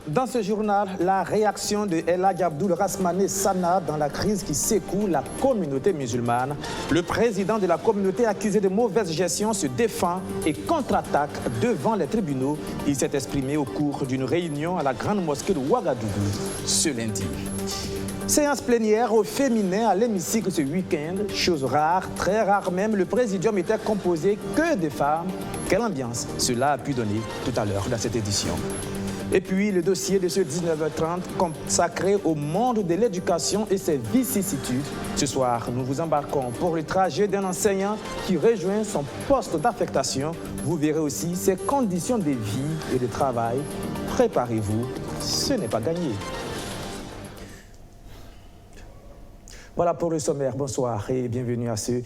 Dans ce journal, la réaction de El Hadj Abdoul Rasmané Sana dans la crise qui secoue la communauté musulmane. Le président de la communauté accusé de mauvaise gestion se défend et contre-attaque devant les tribunaux. Il s'est exprimé au cours d'une réunion à la grande mosquée de Ouagadougou ce lundi. Séance plénière au féminin à l'hémicycle ce week-end. Chose rare, très rare même, le présidium était composé que de femmes. Quelle ambiance cela a pu donner tout à l'heure dans cette édition. Et puis, le dossier de ce 19h30 consacré au monde de l'éducation et ses vicissitudes. Ce soir, nous vous embarquons pour le trajet d'un enseignant qui rejoint son poste d'affectation. Vous verrez aussi ses conditions de vie et de travail. Préparez-vous, ce n'est pas gagné. Voilà pour le sommaire. Bonsoir et bienvenue à ce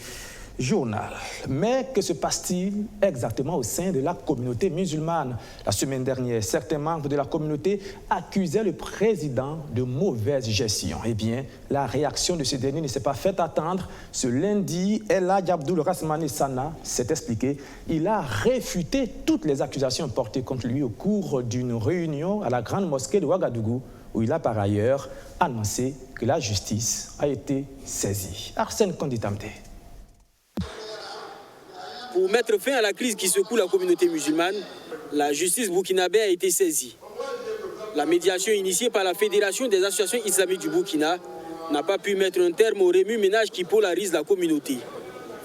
journal. Mais que se passe-t-il exactement au sein de la communauté musulmane? La semaine dernière, certains membres de la communauté accusaient le président de mauvaise gestion. Eh bien, la réaction de ce dernier ne s'est pas fait attendre. Ce lundi, El Hadj Abdoul Rasmané Sana s'est expliqué. Il a réfuté toutes les accusations portées contre lui au cours d'une réunion à la grande mosquée de Ouagadougou, où il a par ailleurs annoncé que la justice a été saisie. Arsène Konditamte. Pour mettre fin à la crise qui secoue la communauté musulmane, la justice burkinabé a été saisie. La médiation initiée par la Fédération des associations islamiques du Burkina n'a pas pu mettre un terme au remue-ménage qui polarise la communauté.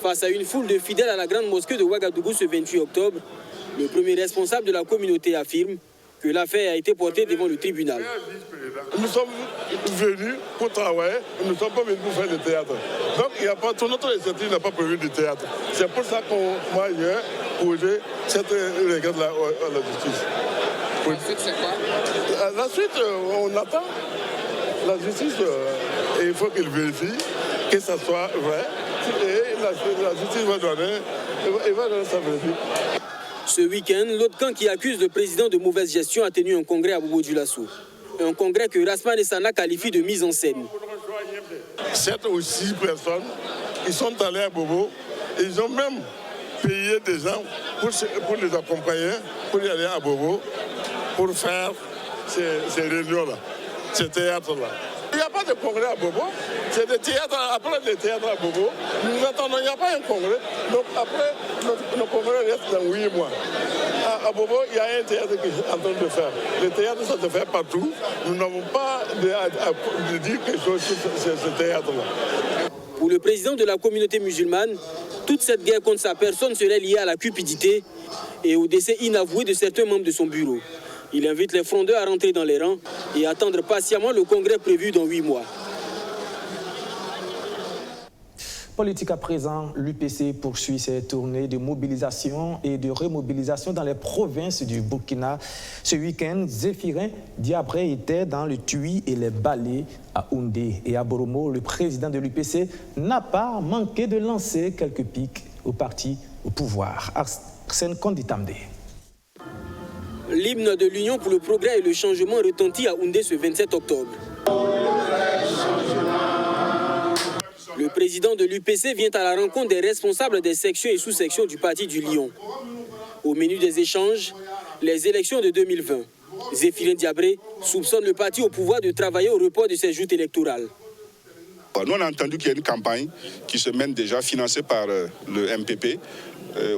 Face à une foule de fidèles à la grande mosquée de Ouagadougou ce 28 octobre, le premier responsable de la communauté affirme que l'affaire a été portée devant le tribunal. Nous sommes venus pour travailler, nous ne sommes pas venus pour faire du théâtre. Donc il n'y a pas, tout notre initiative n'a pas prévu du théâtre. C'est pour ça qu'on hier posé cette requête à la justice. La suite c'est quoi? La suite, on attend. La justice, il faut qu'il vérifie que ça soit vrai. Et la justice va donner sa vérité. Ce week-end, l'autre camp qui accuse le président de mauvaise gestion a tenu un congrès à Bobo-Dioulasso. Un congrès que Rasmané Sana qualifie de mise en scène. 7 ou 6 personnes, ils sont allés à Bobo, ils ont même payé des gens pour les accompagner, pour y aller à Bobo, pour faire ces réunions-là, ces théâtres-là. Il n'y a pas de congrès à Bobo, c'est des théâtres, après les théâtres à Bobo. Nous attendons, il n'y a pas un congrès, donc après, nos congrès restent dans 8 mois. À Bobo, il y a un théâtre qui est en train de faire. Le théâtre, ça se fait partout. Nous n'avons pas de dire quelque chose sur ce théâtre-là. Pour le président de la communauté musulmane, toute cette guerre contre sa personne serait liée à la cupidité et au décès inavoué de certains membres de son bureau. Il invite les frondeurs à rentrer dans les rangs et attendre patiemment le congrès prévu dans 8 mois. Politique à présent, l'UPC poursuit ses tournées de mobilisation et de remobilisation dans les provinces du Burkina. Ce week-end, Zéphirin Diabré était dans le Tuy et les Balais à Houndé et à Boromo. Le président de l'UPC n'a pas manqué de lancer quelques pics au parti au pouvoir. Arsène Konditamde. L'hymne de l'Union pour le progrès et le changement retentit à Houndé ce 27 octobre. Le président de l'UPC vient à la rencontre des responsables des sections et sous-sections du parti du Lion. Au menu des échanges, les élections de 2020. Zéphirin Diabré soupçonne le parti au pouvoir de travailler au report de ses joutes électorales. Nous, on a entendu qu'il y a une campagne qui se mène déjà financée par le MPP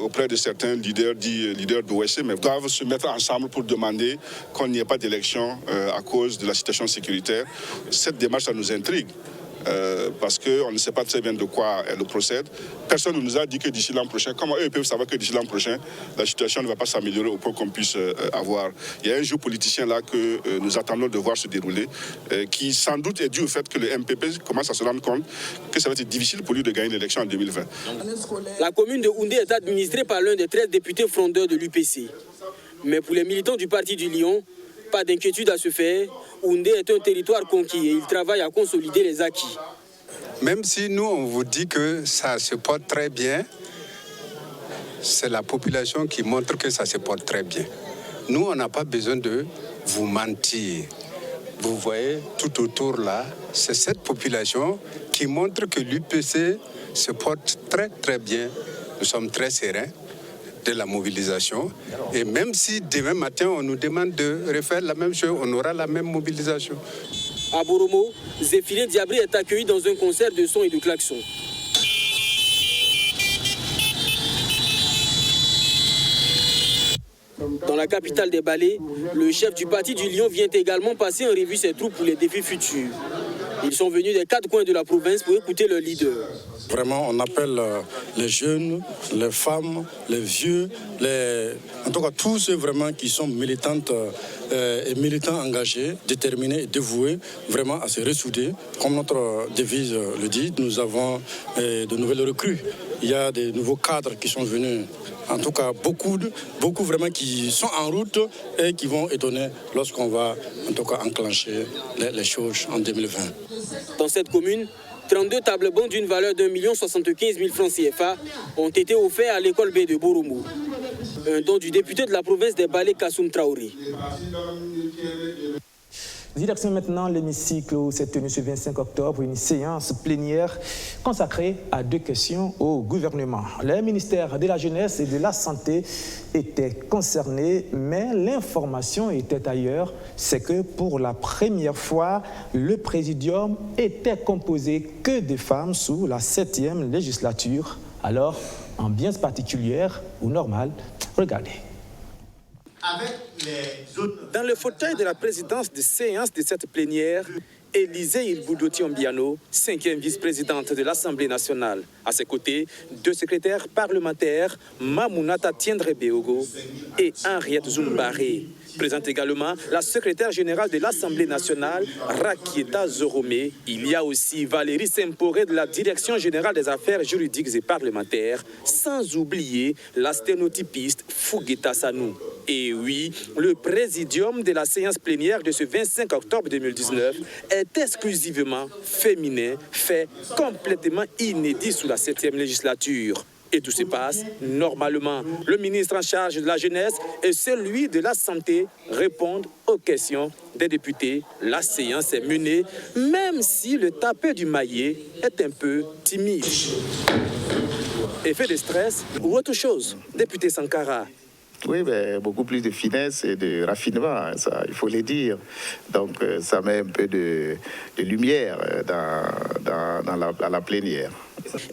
auprès de certains leaders, dits leaders de l'OSC, mais doivent se mettre ensemble pour demander qu'on n'y ait pas d'élection à cause de la situation sécuritaire. Cette démarche, ça nous intrigue. Parce qu'on ne sait pas très bien de quoi elle procède. Personne ne nous a dit que d'ici l'an prochain, comment eux peuvent savoir que d'ici l'an prochain, la situation ne va pas s'améliorer au point qu'on puisse avoir. Il y a un jeu politicien là que nous attendons de voir se dérouler, qui sans doute est dû au fait que le MPP commence à se rendre compte que ça va être difficile pour lui de gagner l'élection en 2020. La commune de Houndé est administrée par l'un des 13 députés frondeurs de l'UPC. Mais pour les militants du parti du Lion, pas d'inquiétude à se faire. Houndé est un territoire conquis et il travaille à consolider les acquis. Même si nous, on vous dit que ça se porte très bien, c'est la population qui montre que ça se porte très bien. Nous, on n'a pas besoin de vous mentir. Vous voyez, tout autour là, c'est cette population qui montre que l'UPC se porte très très bien. Nous sommes très sereins. de la mobilisation. Et même si demain matin, on nous demande de refaire la même chose, on aura la même mobilisation. À Boromo, Zéphiré Diabré est accueilli dans un concert de sons et de klaxons. Dans la capitale des ballets, le chef du parti du Lion vient également passer en revue ses troupes pour les défis futurs. Ils sont venus des 4 coins de la province pour écouter leur leader. Vraiment, on appelle les jeunes, les femmes, les vieux, en tout cas tous ceux vraiment qui sont militantes et militants engagés, déterminés et dévoués vraiment à se ressouder. Comme notre devise le dit, nous avons de nouvelles recrues. Il y a des nouveaux cadres qui sont venus. En tout cas, beaucoup vraiment qui sont en route et qui vont étonner lorsqu'on va en tout cas enclencher les choses en 2020. Dans cette commune, 32 tables bancs d'une valeur d'1 075 000 francs CFA ont été offerts à l'école B de Boromo. Un don du député de la province des Ballets, Kassoum Traoré. Direction maintenant l'hémicycle où s'est tenue ce 25 octobre une séance plénière consacrée à 2 questions au gouvernement. Les ministères de la Jeunesse et de la Santé étaient concernés, mais l'information était ailleurs. C'est que pour la première fois, le présidium était composé que de femmes sous la 7e législature. Alors, ambiance particulière ou normale? Regardez. Dans le fauteuil de la présidence de séance de cette plénière, Élisée Ilboudoti Ombiano, 5e vice-présidente de l'Assemblée nationale. À ses côtés, 2 secrétaires parlementaires, Mamounata Tiendre-Beogo et Henriette Zumbaré. Présente également la secrétaire générale de l'Assemblée nationale, Rakieta Zoromé. Il y a aussi Valérie Semporé de la Direction générale des affaires juridiques et parlementaires, sans oublier la sténotypiste Fougueta Sanou. Et oui, le présidium de la séance plénière de ce 25 octobre 2019 est exclusivement féminin, fait complètement inédit sous la 7e législature. Et tout se passe normalement. Le ministre en charge de la jeunesse et celui de la santé répondent aux questions des députés. La séance est menée, même si le tapet du maillet est un peu timide. Effet de stress ou autre chose, député Sankara? Oui, mais beaucoup plus de finesse et de raffinement, ça, il faut le dire. Donc, ça met un peu de lumière dans la plénière.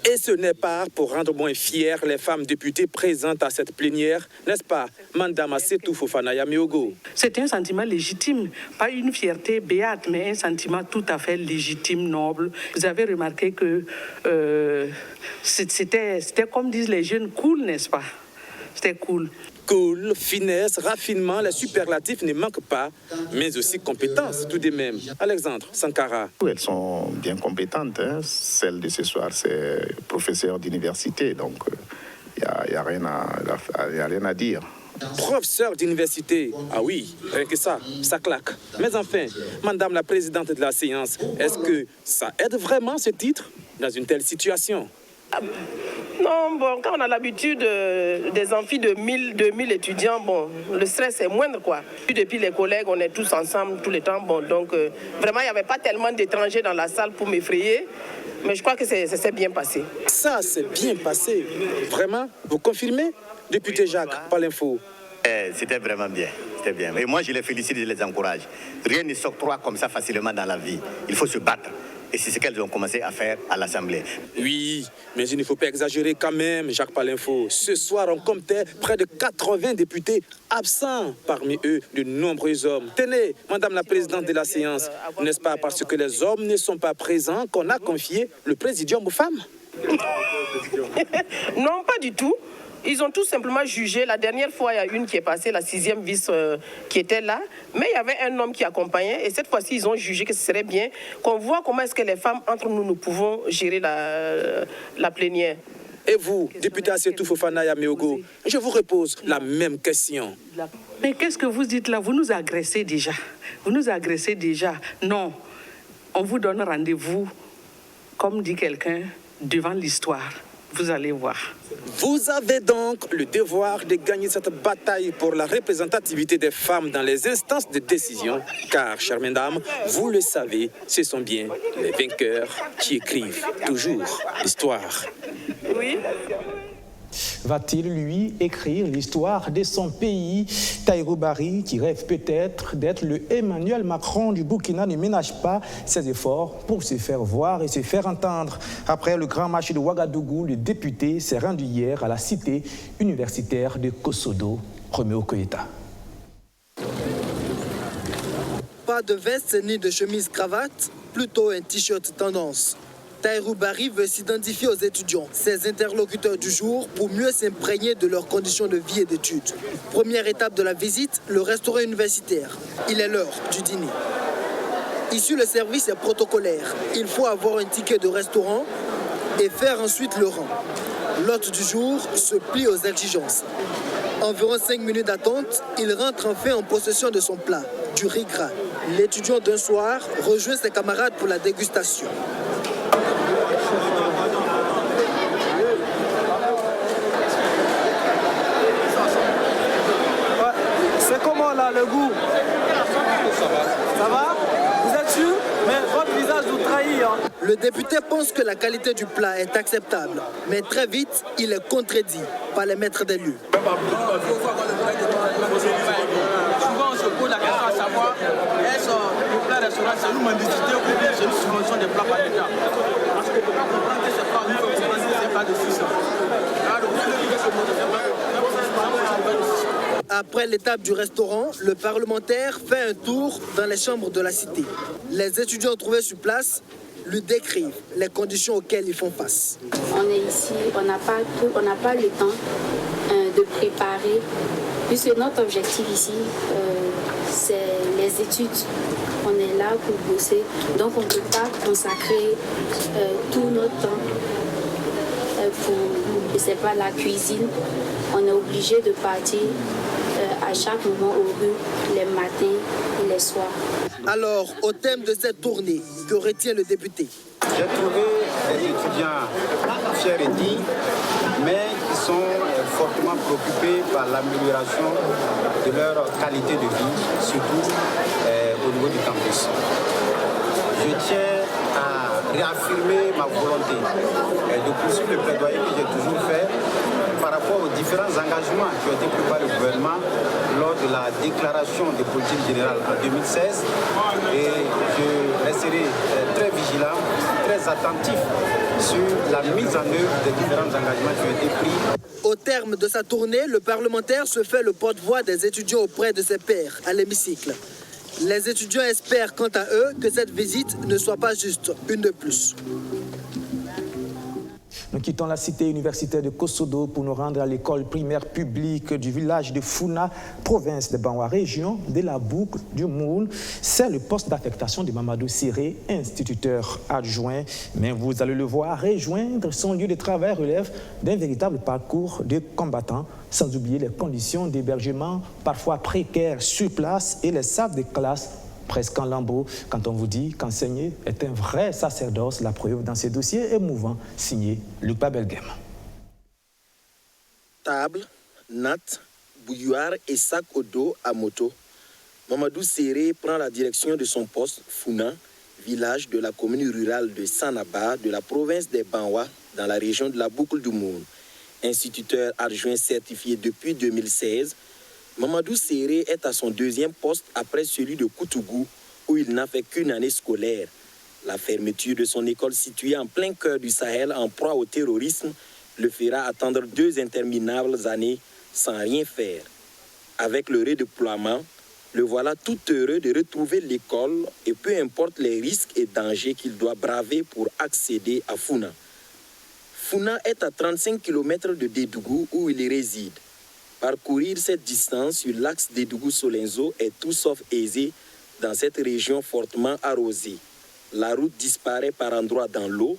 Et ce n'est pas pour rendre moins fiers les femmes députées présentes à cette plénière, n'est-ce pas, Madame Assetou Fofana Yameogo? C'est un sentiment légitime, pas une fierté béate, mais un sentiment tout à fait légitime, noble. Vous avez remarqué que c'était comme disent les jeunes, cool, n'est-ce pas? C'était cool. Cool, finesse, raffinement, les superlatifs ne manquent pas, mais aussi compétences tout de même. Alexandre Sankara. Elles sont bien compétentes. Hein. Celle de ce soir, c'est professeur d'université, donc il n'y a rien à dire. Professeur d'université, ah oui, rien que ça claque. Mais enfin, Madame la présidente de la séance, est-ce que ça aide vraiment ce titre dans une telle situation? Non, bon, quand on a l'habitude des amphis de 2000 étudiants, bon, le stress est moindre, quoi. Depuis les collègues, on est tous ensemble tout le temps, bon, donc vraiment, il n'y avait pas tellement d'étrangers dans la salle pour m'effrayer, mais je crois que ça s'est bien passé. Ça s'est bien passé, vraiment? Vous confirmez, député Jacques, par l'info? C'était vraiment bien, c'était bien. Et moi, je les félicite et je les encourage. Rien ne s'octroie comme ça facilement dans la vie. Il faut se battre. Et c'est ce qu'elles ont commencé à faire à l'Assemblée. Oui, mais il ne faut pas exagérer quand même, Jacques Palinfo. Ce soir, on comptait près de 80 députés absents. Parmi eux, de nombreux hommes. Tenez, Madame la présidente de la séance, n'est-ce pas parce que les hommes ne sont pas présents qu'on a confié le présidium aux femmes? Non, pas du tout. Ils ont tout simplement jugé. La dernière fois, il y a une qui est passée, la 6e vice qui était là. Mais il y avait un homme qui accompagnait. Et cette fois-ci, ils ont jugé que ce serait bien qu'on voit comment est-ce que les femmes, entre nous, nous pouvons gérer la plénière. Et vous, député Assetou Fofana Yameogo, je vous repose la même question. Mais qu'est-ce que vous dites là? Vous nous agressez déjà. Vous nous agressez déjà. Non, on vous donne rendez-vous, comme dit quelqu'un, devant l'histoire. Vous allez voir. Vous avez donc le devoir de gagner cette bataille pour la représentativité des femmes dans les instances de décision, car, chères mesdames, vous le savez, ce sont bien les vainqueurs qui écrivent toujours l'histoire. Oui. Va-t-il, lui, écrire l'histoire de son pays? Tahirou Barry, qui rêve peut-être d'être le Emmanuel Macron du Burkina, ne ménage pas ses efforts pour se faire voir et se faire entendre. Après le grand marché de Ouagadougou, le député s'est rendu hier à la cité universitaire de Kosodo. Roméo Koyeta. Pas de veste ni de chemise cravate, plutôt un t-shirt tendance. Tahirou Barry veut s'identifier aux étudiants, ses interlocuteurs du jour, pour mieux s'imprégner de leurs conditions de vie et d'études. Première étape de la visite, le restaurant universitaire. Il est l'heure du dîner. Ici, le service est protocolaire. Il faut avoir un ticket de restaurant et faire ensuite le rang. L'hôte du jour se plie aux exigences. Environ 5 minutes d'attente, il rentre enfin en possession de son plat, du riz gras. L'étudiant d'un soir rejoint ses camarades pour la dégustation. C'est comment là le goût? Ça va? Vous êtes sûr? Mais votre visage vous trahit. Hein. Le député pense que la qualité du plat est acceptable, mais très vite, il est contredit par les maîtres des lieux. Souvent, on se pose la question à savoir, est-ce le plat restaurant, c'est une mendicité ou bien c'est une subvention des plats par l'État? Parce que quand on comprend que c'est pas une subvention, c'est pas de 600. Après l'étape du restaurant, le parlementaire fait un tour dans les chambres de la cité. Les étudiants trouvés sur place lui décrivent les conditions auxquelles ils font face. On est ici, on n'a pas le temps de préparer, puisque notre objectif ici, c'est les études. On est là pour bosser, donc on ne peut pas consacrer tout notre temps pour, je sais pas, la cuisine. On est obligé de partir à chaque moment au rue, les matins et les soirs. Alors, au thème de cette tournée, que retient le député? J'ai trouvé des étudiants fiers et dignes, mais qui sont fortement préoccupés par l'amélioration de leur qualité de vie, surtout au niveau du campus. Je tiens à réaffirmer ma volonté de poursuivre le plaidoyer que j'ai toujours fait par rapport aux différents engagements qui ont été pris par le gouvernement lors de la déclaration de politique générale en 2016. Et je resterai très vigilant, très attentif sur la mise en œuvre des différents engagements qui ont été pris. Au terme de sa tournée, le parlementaire se fait le porte-voix des étudiants auprès de ses pairs à l'hémicycle. Les étudiants espèrent quant à eux que cette visite ne soit pas juste une de plus. Nous quittons la cité universitaire de Kosodo pour nous rendre à l'école primaire publique du village de Funa, province de Banwa, région de la boucle du Moul. C'est le poste d'affectation de Mamadou Siré, instituteur adjoint. Mais vous allez le voir, rejoindre son lieu de travail relève d'un véritable parcours de combattant, sans oublier les conditions d'hébergement parfois précaires sur place et les salles de classe presque en lambeaux. Quand on vous dit qu'enseigner est un vrai sacerdoce, la preuve dans ces dossiers émouvants, signé Luc Babelgem. Table, natte, bouilloire et sac au dos à moto, Mamadou Siré prend la direction de son poste Funa, village de la commune rurale de Sanaba, de la province des Banwa, dans la région de la boucle du Moun. Instituteur adjoint certifié depuis 2016, Mamadou Siré est à son deuxième poste après celui de Koutougou, où il n'a fait qu'une année scolaire. La fermeture de son école située en plein cœur du Sahel, en proie au terrorisme, le fera attendre 2 interminables années sans rien faire. Avec le redéploiement, le voilà tout heureux de retrouver l'école et peu importe les risques et dangers qu'il doit braver pour accéder à Funa. Funa est à 35 km de Dédougou où il réside. Parcourir cette distance sur l'axe Dédougou-Solenzo est tout sauf aisé dans cette région fortement arrosée. La route disparaît par endroits dans l'eau.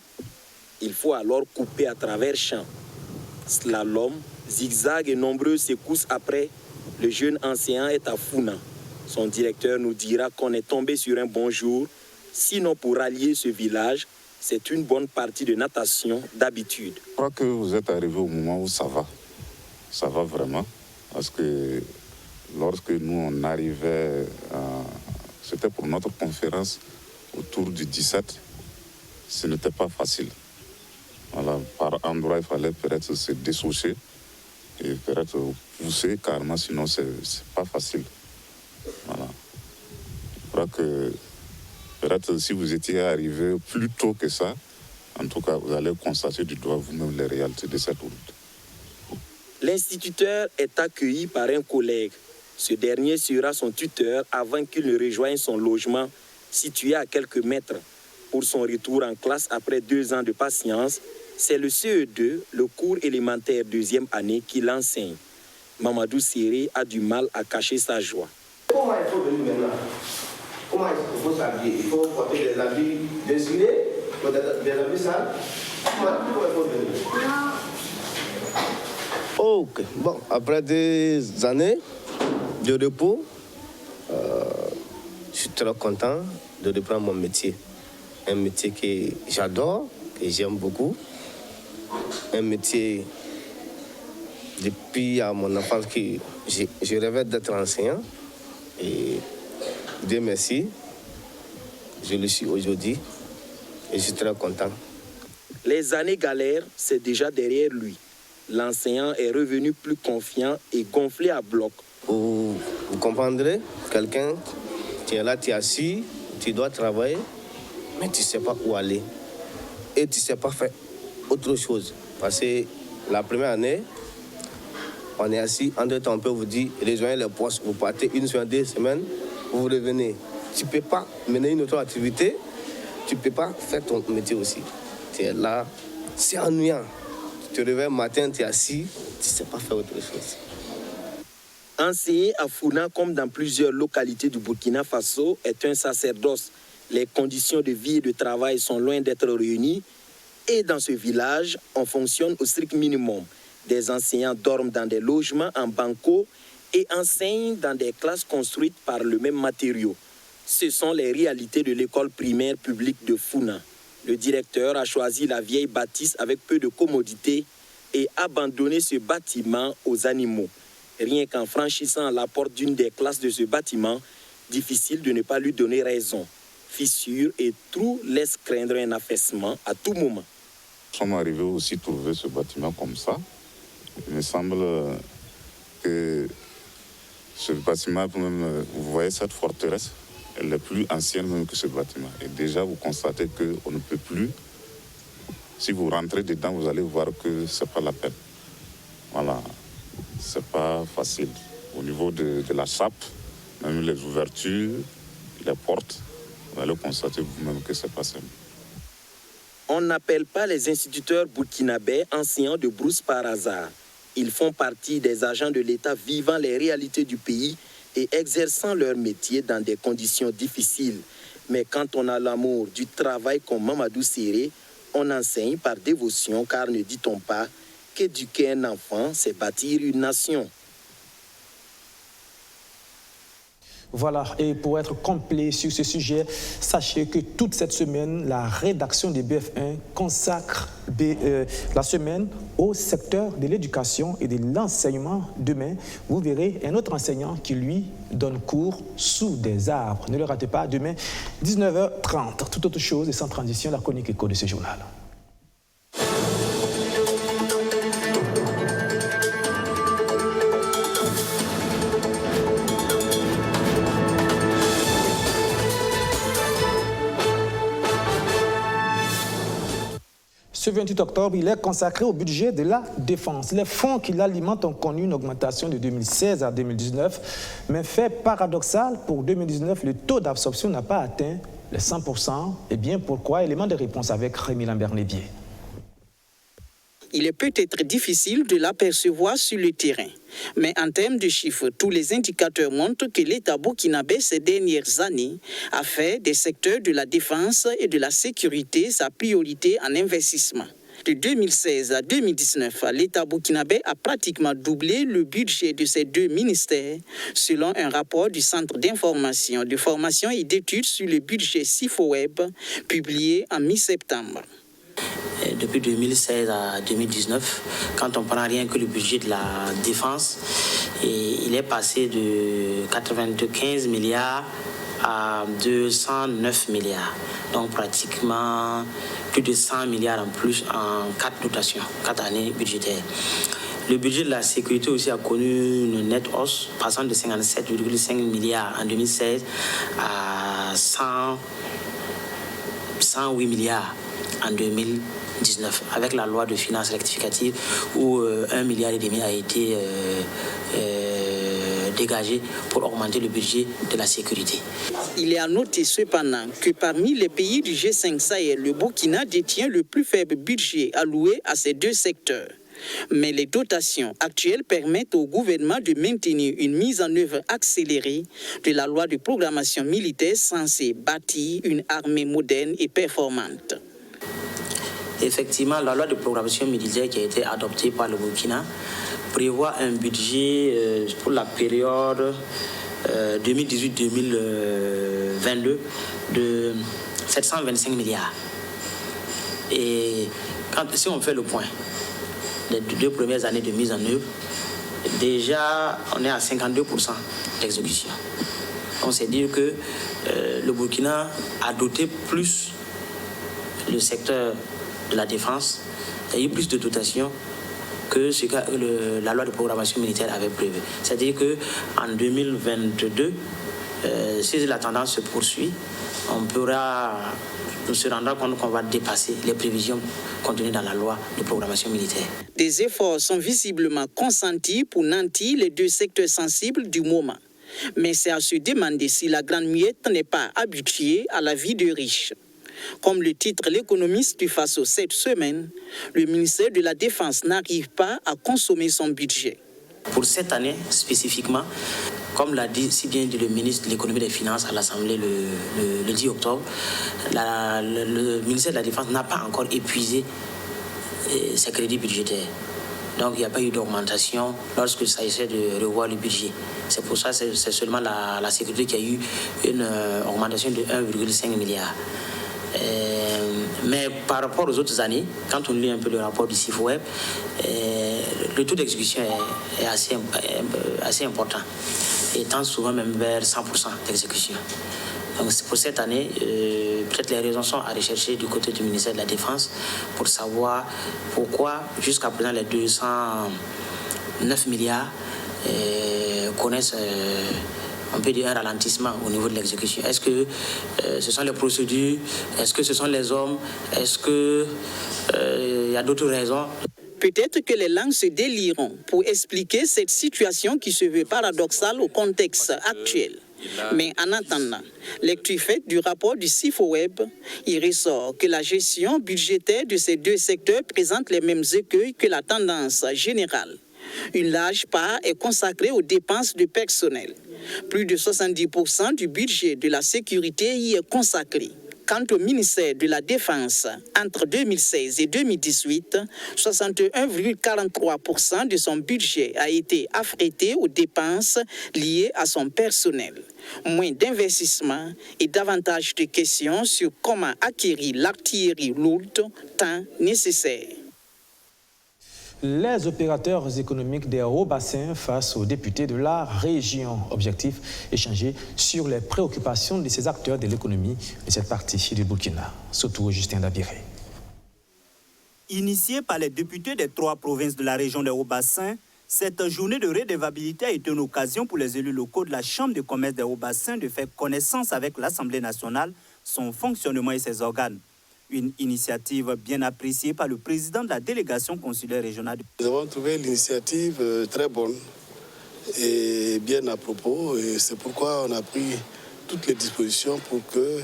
Il faut alors couper à travers champs. Slalom, zigzag et nombreuses secousses après, le jeune enseignant est à Funa. Son directeur nous dira qu'on est tombé sur un bon jour. Sinon, pour rallier ce village, c'est une bonne partie de natation d'habitude. Je crois que vous êtes arrivé au moment où ça va. Ça va vraiment, parce que lorsque nous on arrivait, c'était pour notre conférence autour du 17, ce n'était pas facile. Voilà, par endroit, il fallait peut-être se dessoucher et peut-être pousser carrément, sinon c'est pas facile. Voilà. Je crois que peut-être si vous étiez arrivé plus tôt que ça, en tout cas, vous allez constater du doigt vous-même les réalités de cette route. L'instituteur est accueilli par un collègue. Ce dernier sera son tuteur avant qu'il ne rejoigne son logement situé à quelques mètres. Pour son retour en classe après 2 ans de patience, c'est le CE2, le cours élémentaire 2e année, qui l'enseigne. Mamadou Séré a du mal à cacher sa joie. Comment il faut venir maintenant? Comment il faut s'habiller? Il faut porter des habits déchirés, des habits sales. Comment il faut venir? Ok, bon, après des années de repos, je suis très content de reprendre mon métier. Un métier que j'adore, que j'aime beaucoup. Un métier, depuis à mon enfance, que je rêvais d'être enseignant. Et Dieu merci, je le suis aujourd'hui et je suis très content. Les années galères, c'est déjà derrière lui. L'enseignant est revenu plus confiant et gonflé à bloc. Vous comprendrez, quelqu'un, tu es là, tu es assis, tu dois travailler, mais tu ne sais pas où aller. Et tu ne sais pas faire autre chose. Parce que la première année, on est assis, en deux temps, on peut vous dire, rejoignez les postes, vous partez 1 semaine, 2 semaines, vous revenez. Tu ne peux pas mener une autre activité, tu ne peux pas faire ton métier aussi. Tu es là, c'est ennuyant. Tu te réveilles le matin, tu es assis, tu ne sais pas faire autre chose. Enseigner à Funa, comme dans plusieurs localités du Burkina Faso, est un sacerdoce. Les conditions de vie et de travail sont loin d'être réunies. Et dans ce village, on fonctionne au strict minimum. Des enseignants dorment dans des logements en banco et enseignent dans des classes construites par le même matériau. Ce sont les réalités de l'école primaire publique de Funa. Le directeur a choisi la vieille bâtisse avec peu de commodité et abandonné ce bâtiment aux animaux. Rien qu'en franchissant la porte d'une des classes de ce bâtiment, difficile de ne pas lui donner raison. Fissures et trous laissent craindre un affaissement à tout moment. Nous sommes arrivés aussi à trouver ce bâtiment comme ça. Il me semble que ce bâtiment, vous voyez cette forteresse, elle est plus ancienne même que ce bâtiment. Et déjà, vous constatez qu'on ne peut plus. Si vous rentrez dedans, vous allez voir que ce n'est pas la peine. Voilà, ce n'est pas facile. Au niveau de la chape, même les ouvertures, les portes, vous allez constater vous-même que ce n'est pas simple. On n'appelle pas les instituteurs burkinabés enseignants de brousse par hasard. Ils font partie des agents de l'État vivant les réalités du pays et exerçant leur métier dans des conditions difficiles. Mais quand on a l'amour du travail comme Mamadou Séré, on enseigne par dévotion, car ne dit-on pas qu'éduquer un enfant, c'est bâtir une nation. Voilà, et pour être complet sur ce sujet, sachez que toute cette semaine, la rédaction de BF1 consacre la semaine au secteur de l'éducation et de l'enseignement. Demain, vous verrez un autre enseignant qui, lui, donne cours sous des arbres. Ne le ratez pas, demain, 19h30. Toute autre chose et sans transition, la chronique écho de ce journal. Ce 28 octobre, il est consacré au budget de la défense. Les fonds qui l'alimentent ont connu une augmentation de 2016 à 2019, mais fait paradoxal, pour 2019, le taux d'absorption n'a pas atteint les 100%. Eh bien, pourquoi? Élément de réponse avec Rémi Lambert-Lébier. Il est peut-être difficile de l'apercevoir sur le terrain. Mais en termes de chiffres, tous les indicateurs montrent que l'État burkinabé ces dernières années a fait des secteurs de la défense et de la sécurité sa priorité en investissement. De 2016 à 2019, l'État burkinabé a pratiquement doublé le budget de ces deux ministères, selon un rapport du Centre d'information, de formation et d'études sur le budget Sifoweb, publié en mi-septembre. Depuis 2016 à 2019, quand on prend rien que le budget de la défense, il est passé de 95 milliards à 209 milliards. Donc pratiquement plus de 100 milliards en plus en 4 dotations, 4 années budgétaires. Le budget de la sécurité aussi a connu une nette hausse, passant de 57,5 milliards en 2016 à 108 milliards en 2019, avec la loi de finances rectificative où 1,5 milliard a été dégagé pour augmenter le budget de la sécurité. Il est à noter cependant que parmi les pays du G5 Sahel, le Burkina détient le plus faible budget alloué à ces deux secteurs. Mais les dotations actuelles permettent au gouvernement de maintenir une mise en œuvre accélérée de la loi de programmation militaire censée bâtir une armée moderne et performante. Effectivement, la loi de programmation militaire qui a été adoptée par le Burkina prévoit un budget pour la période 2018-2022 de 725 milliards. Et si on fait le point, les 2 premières années de mise en œuvre, déjà on est à 52% d'exécution. On sait dire que le Burkina a doté plus le secteur de la défense, il y a eu plus de dotations que ce que la loi de programmation militaire avait prévu. C'est-à-dire qu'en 2022, si la tendance se poursuit, on se rendra compte qu'on va dépasser les prévisions contenues dans la loi de programmation militaire. Des efforts sont visiblement consentis pour nantir les deux secteurs sensibles du moment. Mais c'est à se demander si la grande muette n'est pas habituée à la vie de riches. Comme le titre l'économiste du Faso cette semaine, le ministère de la Défense n'arrive pas à consommer son budget. Pour cette année spécifiquement, comme l'a dit si bien dit le ministre de l'économie et des finances à l'Assemblée le 10 octobre, le ministère de la Défense n'a pas encore épuisé ses crédits budgétaires. Donc il n'y a pas eu d'augmentation lorsque ça essaie de revoir le budget. C'est pour ça que c'est seulement la sécurité qui a eu une augmentation de 1,5 milliard. Mais par rapport aux autres années, quand on lit un peu le rapport du CIFOWEB, le taux d'exécution est assez important, et tend souvent même vers 100% d'exécution. Donc pour cette année, peut-être les raisons sont à rechercher du côté du ministère de la Défense pour savoir pourquoi jusqu'à présent les 209 milliards connaissent on peut dire un ralentissement au niveau de l'exécution. Est-ce que ce sont les procédures? Est-ce que ce sont les hommes? Est-ce qu'il y a d'autres raisons? Peut-être que les langues se délieront pour expliquer cette situation qui se veut paradoxale au contexte actuel. Mais en attendant, lecture faite du rapport du CIFOWEB, il ressort que la gestion budgétaire de ces deux secteurs présente les mêmes écueils que la tendance générale. Une large part est consacrée aux dépenses de personnel. Plus de 70% du budget de la sécurité y est consacré. Quant au ministère de la Défense, entre 2016 et 2018, 61,43% de son budget a été affrété aux dépenses liées à son personnel. Moins d'investissement et davantage de questions sur comment acquérir l'artillerie lourde tant nécessaire. Les opérateurs économiques des hauts bassins face aux députés de la région. Objectif, échanger sur les préoccupations de ces acteurs de l'économie de cette partie du Burkina. Surtout Justin Dabiré. Initiée par les députés des 3 provinces de la région des hauts bassins, cette journée de redevabilité a été une occasion pour les élus locaux de la Chambre de commerce des hauts bassins de faire connaissance avec l'Assemblée nationale, son fonctionnement et ses organes. Une initiative bien appréciée par le président de la délégation consulaire régionale. Nous avons trouvé l'initiative très bonne et bien à propos. Et c'est pourquoi on a pris toutes les dispositions pour que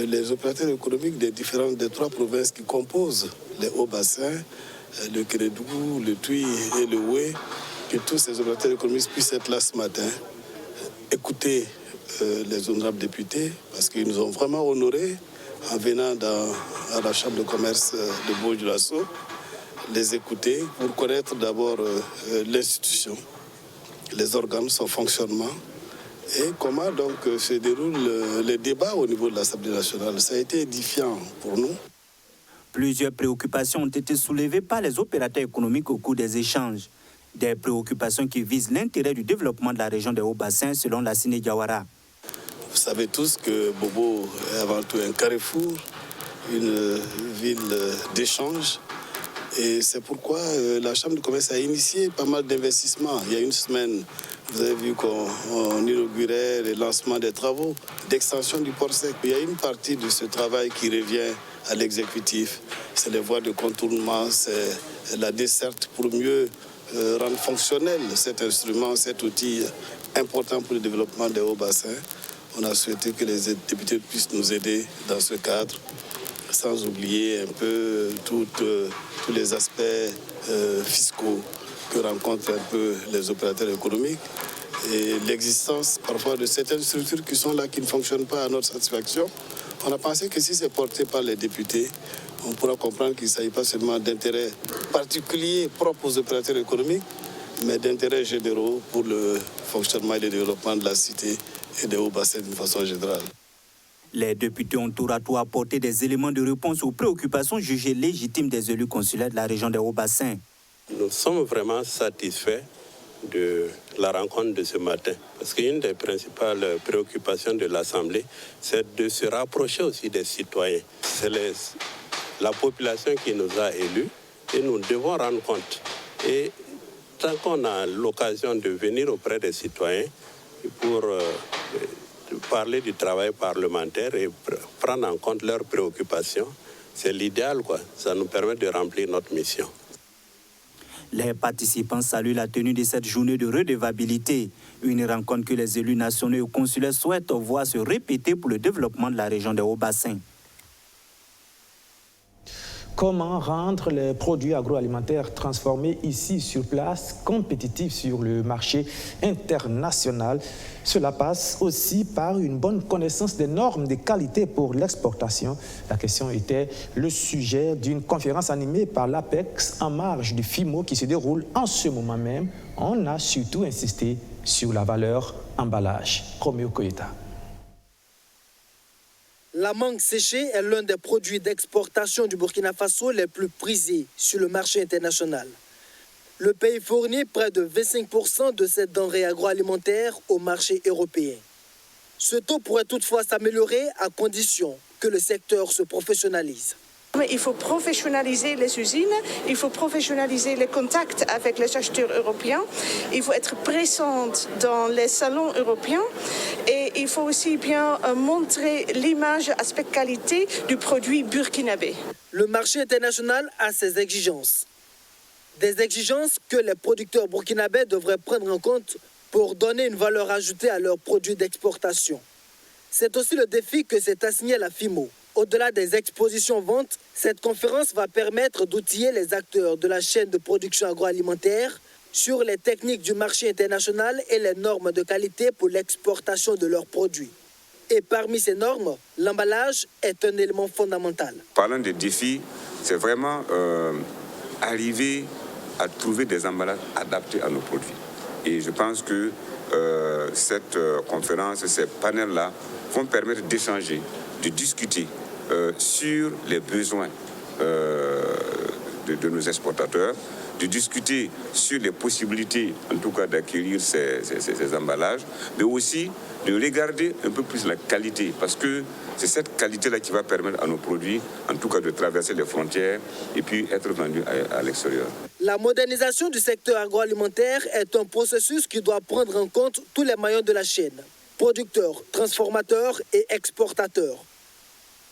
les opérateurs économiques des 3 provinces qui composent les hauts bassins, le Kérédougou, le Tui et le Oué, que tous ces opérateurs économiques puissent être là ce matin, écouter les honorables députés, parce qu'ils nous ont vraiment honorés en venant à la Chambre de commerce de Bourg-du-Lasso, les écouter pour connaître d'abord l'institution, les organes, son fonctionnement et comment donc se déroulent les débats au niveau de l'Assemblée nationale. Ça a été édifiant pour nous. Plusieurs préoccupations ont été soulevées par les opérateurs économiques au cours des échanges. Des préoccupations qui visent l'intérêt du développement de la région des Hauts-Bassins selon la Sine Diawara. Vous savez tous que Bobo est avant tout un carrefour, une ville d'échange Et c'est pourquoi la Chambre de commerce a initié pas mal d'investissements. Il y a une semaine, vous avez vu qu'on inaugurait le lancement des travaux d'extension du port sec. Il y a une partie de ce travail qui revient à l'exécutif. C'est les voies de contournement, c'est la desserte pour mieux rendre fonctionnel cet instrument, cet outil important pour le développement des hauts bassins. On a souhaité que les députés puissent nous aider dans ce cadre, sans oublier un peu tous les aspects fiscaux que rencontrent un peu les opérateurs économiques et l'existence parfois de certaines structures qui sont là, qui ne fonctionnent pas à notre satisfaction. On a pensé que si c'est porté par les députés, on pourra comprendre qu'il ne s'agit pas seulement d'intérêts particuliers propres aux opérateurs économiques, mais d'intérêts généraux pour le fonctionnement et le développement de la cité et des hauts bassins d'une façon générale. Les députés ont tour à tour apporté des éléments de réponse aux préoccupations jugées légitimes des élus consulaires de la région des Hauts-Bassins. Nous sommes vraiment satisfaits de la rencontre de ce matin, parce qu'une des principales préoccupations de l'Assemblée, c'est de se rapprocher aussi des citoyens. C'est la population qui nous a élus et nous devons rendre compte. Et tant qu'on a l'occasion de venir auprès des citoyens pour parler du travail parlementaire et prendre en compte leurs préoccupations, c'est l'idéal, quoi. Ça nous permet de remplir notre mission. Les participants saluent la tenue de cette journée de redevabilité, une rencontre que les élus nationaux et consulaires souhaitent voir se répéter pour le développement de la région des Hauts-Bassins. Comment rendre les produits agroalimentaires transformés ici sur place compétitifs sur le marché international? Cela passe aussi par une bonne connaissance des normes de qualité pour l'exportation. La question était le sujet d'une conférence animée par l'APEX en marge du FIMO qui se déroule en ce moment même. On a surtout insisté sur la valeur emballage. Roméo Koyeta. La mangue séchée est l'un des produits d'exportation du Burkina Faso les plus prisés sur le marché international. Le pays fournit près de 25% de cette denrée agroalimentaire au marché européen. Ce taux pourrait toutefois s'améliorer à condition que le secteur se professionnalise. Il faut professionnaliser les usines, il faut professionnaliser les contacts avec les acheteurs européens, il faut être présente dans les salons européens et il faut aussi bien montrer l'image, aspect qualité du produit burkinabé. Le marché international a ses exigences. Des exigences que les producteurs burkinabés devraient prendre en compte pour donner une valeur ajoutée à leurs produits d'exportation. C'est aussi le défi que s'est assigné la FIMO. Au-delà des expositions-ventes, cette conférence va permettre d'outiller les acteurs de la chaîne de production agroalimentaire sur les techniques du marché international et les normes de qualité pour l'exportation de leurs produits. Et parmi ces normes, l'emballage est un élément fondamental. Parlant des défis, c'est vraiment arriver à trouver des emballages adaptés à nos produits. Et je pense que cette conférence, ces panels-là vont permettre d'échanger, de discuter sur les besoins de nos exportateurs, de discuter sur les possibilités, en tout cas, d'acquérir ces emballages, mais aussi de regarder un peu plus la qualité, parce que c'est cette qualité-là qui va permettre à nos produits, en tout cas, de traverser les frontières et puis être vendus à l'extérieur. La modernisation du secteur agroalimentaire est un processus qui doit prendre en compte tous les maillons de la chaîne, producteurs, transformateurs et exportateurs.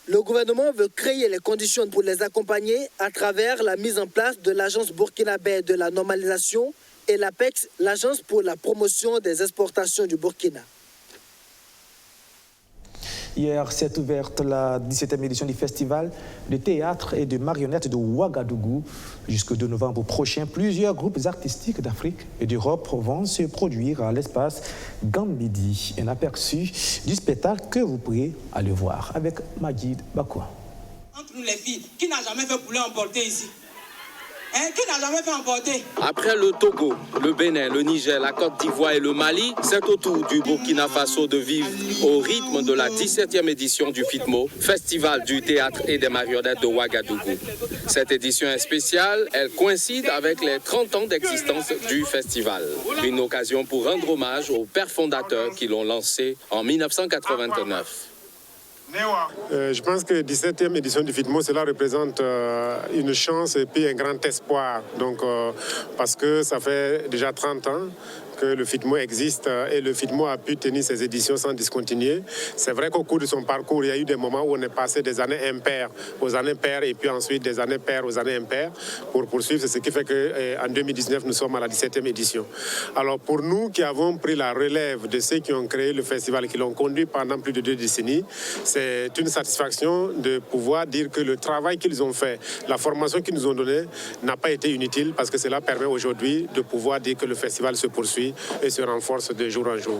Le gouvernement veut créer les conditions pour les accompagner à travers la mise en place de l'Agence burkinabé de la normalisation et l'APEX, l'Agence pour la promotion des exportations du Burkina. Hier s'est ouverte la 17e édition du festival de théâtre et de marionnettes de Ouagadougou. Jusqu'au 2 novembre prochain, plusieurs groupes artistiques d'Afrique et d'Europe vont se produire à l'espace Gambidi. Un aperçu du spectacle que vous pourrez aller voir avec Majid Bakoua. Entre nous les filles, qui n'a jamais fait poulet emporter ici? Qui n'a jamais fait emporter? Après le Togo, le Bénin, le Niger, la Côte d'Ivoire et le Mali, c'est au tour du Burkina Faso de vivre au rythme de la 17e édition du FITMO, Festival du théâtre et des marionnettes de Ouagadougou. Cette édition est spéciale, elle coïncide avec les 30 ans d'existence du festival. Une occasion pour rendre hommage aux pères fondateurs qui l'ont lancé en 1989. Je pense que 17e édition du FITMO, cela représente une chance et puis un grand espoir. Donc, parce que ça fait déjà 30 ans que le FITMO existe et le FITMO a pu tenir ses éditions sans discontinuer. C'est vrai qu'au cours de son parcours, il y a eu des moments où on est passé des années impaires aux années paires et puis ensuite des années paires aux années impaires pour poursuivre. C'est ce qui fait qu'en 2019, nous sommes à la 17e édition. Alors pour nous qui avons pris la relève de ceux qui ont créé le festival et qui l'ont conduit pendant plus de 2 décennies, c'est une satisfaction de pouvoir dire que le travail qu'ils ont fait, la formation qu'ils nous ont donnée n'a pas été inutile parce que cela permet aujourd'hui de pouvoir dire que le festival se poursuit et se renforce de jour en jour.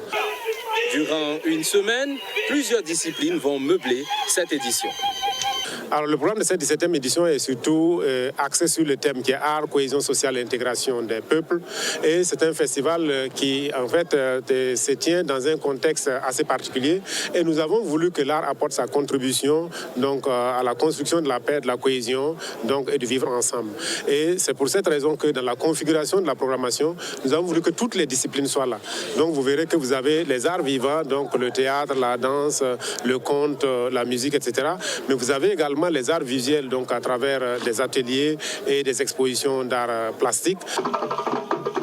Durant une semaine, plusieurs disciplines vont meubler cette édition. Alors, le programme de cette 17e édition est surtout axé sur le thème qui est art, cohésion sociale et intégration des peuples. Et c'est un festival qui, en fait, se tient dans un contexte assez particulier. Et nous avons voulu que l'art apporte sa contribution donc, à la construction de la paix, de la cohésion donc, et de vivre ensemble. Et c'est pour cette raison que dans la configuration de la programmation, nous avons voulu que toutes les disciplines soient là. Donc, vous verrez que vous avez les arts vivants, donc le théâtre, la danse, le conte, la musique, etc. Mais vous avez également les arts visuels, donc à travers des ateliers et des expositions d'art plastique.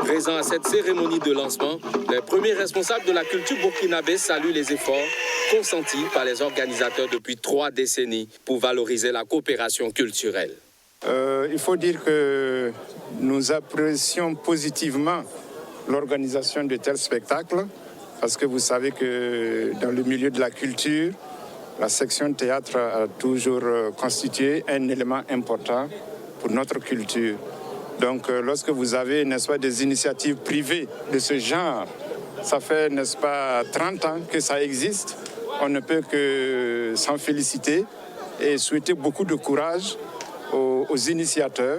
Présents à cette cérémonie de lancement, les premiers responsables de la culture burkinabé saluent les efforts consentis par les organisateurs depuis 3 décennies pour valoriser la coopération culturelle. Il faut dire que nous apprécions positivement l'organisation de tels spectacles parce que vous savez que dans le milieu de la culture, la section théâtre a toujours constitué un élément important pour notre culture. Donc lorsque vous avez, n'est-ce pas, des initiatives privées de ce genre, ça fait, n'est-ce pas, 30 ans que ça existe, on ne peut que s'en féliciter et souhaiter beaucoup de courage aux initiateurs.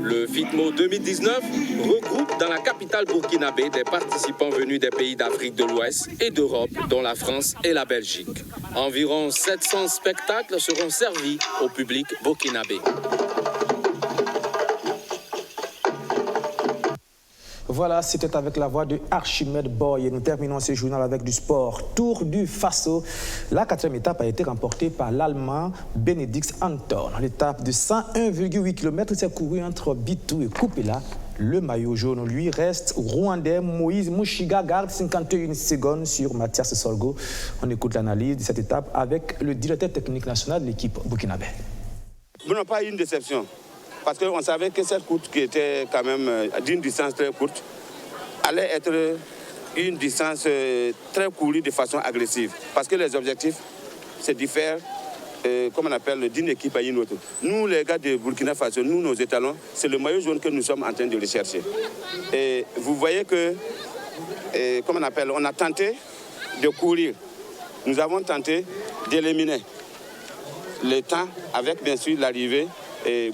Le FITMO 2019 regroupe dans la capitale burkinabé des participants venus des pays d'Afrique de l'Ouest et d'Europe, dont la France et la Belgique. Environ 700 spectacles seront servis au public burkinabé. Voilà, c'était avec la voix de Archimède Boy. Et nous terminons ce journal avec du sport. Tour du Faso. La 4e étape a été remportée par l'Allemand Benedikt Anton. L'étape de 101,8 km s'est courue entre Bitou et Kupela. Le maillot jaune, lui, reste rwandais. Moïse Mouchiga garde 51 secondes sur Mathias Solgo. On écoute l'analyse de cette étape avec le directeur technique national de l'équipe burkinabé. Nous n'avons pas eu une déception. Parce qu'on savait que cette course qui était quand même d'une distance très courte allait être une distance très courue de façon agressive. Parce que les objectifs, c'est de faire, comme on appelle, d'une équipe à une autre. Nous, les gars de Burkina Faso, nous, nos étalons, c'est le maillot jaune que nous sommes en train de rechercher. Et vous voyez que, comme on appelle, on a tenté de courir. Nous avons tenté d'éliminer le temps avec, bien sûr, l'arrivée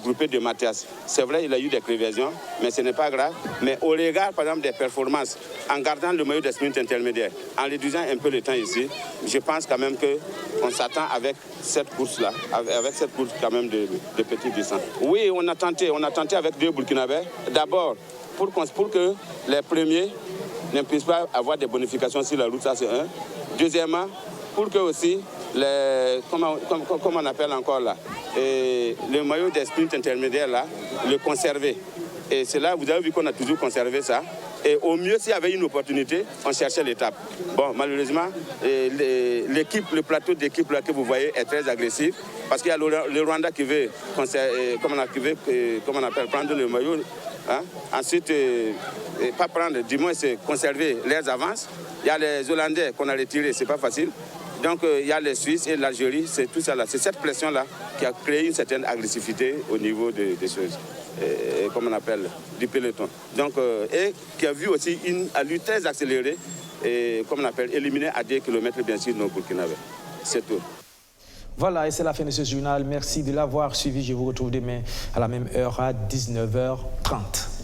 groupé de Mathias. C'est vrai, il a eu des crevaisons, mais ce n'est pas grave. Mais au regard, par exemple, des performances, en gardant le maillot de sprint intermédiaire, en réduisant un peu le temps ici, je pense quand même qu'on s'attend avec cette course-là, avec cette course quand même de petite distance. Oui, on a tenté avec 2 Burkinabés. D'abord, pour que les premiers ne puissent pas avoir des bonifications sur la route, ça c'est un. Deuxièmement, pour que aussi comment on appelle encore là, le maillot des sprints intermédiaires là, le conserver. Et c'est là, vous avez vu qu'on a toujours conservé ça. Et au mieux, s'il y avait une opportunité, on cherchait l'étape. Bon, malheureusement, l'équipe, le plateau d'équipe là que vous voyez est très agressif. Parce qu'il y a le Rwanda qui veut, prendre le maillot. Hein? Ensuite, pas prendre, du moins c'est conserver les avances. Il y a les Hollandais qu'on a retirés, c'est pas facile. Donc il y a les Suisses et l'Algérie, c'est tout ça là. C'est cette pression-là qui a créé une certaine agressivité au niveau des choses, comme on appelle, du peloton. Donc, et qui a vu aussi une allure très accélérée, comme on appelle, éliminée à 10 km bien sûr nos Burkinabés. C'est tout. Voilà, et c'est la fin de ce journal. Merci de l'avoir suivi. Je vous retrouve demain à la même heure à 19h30.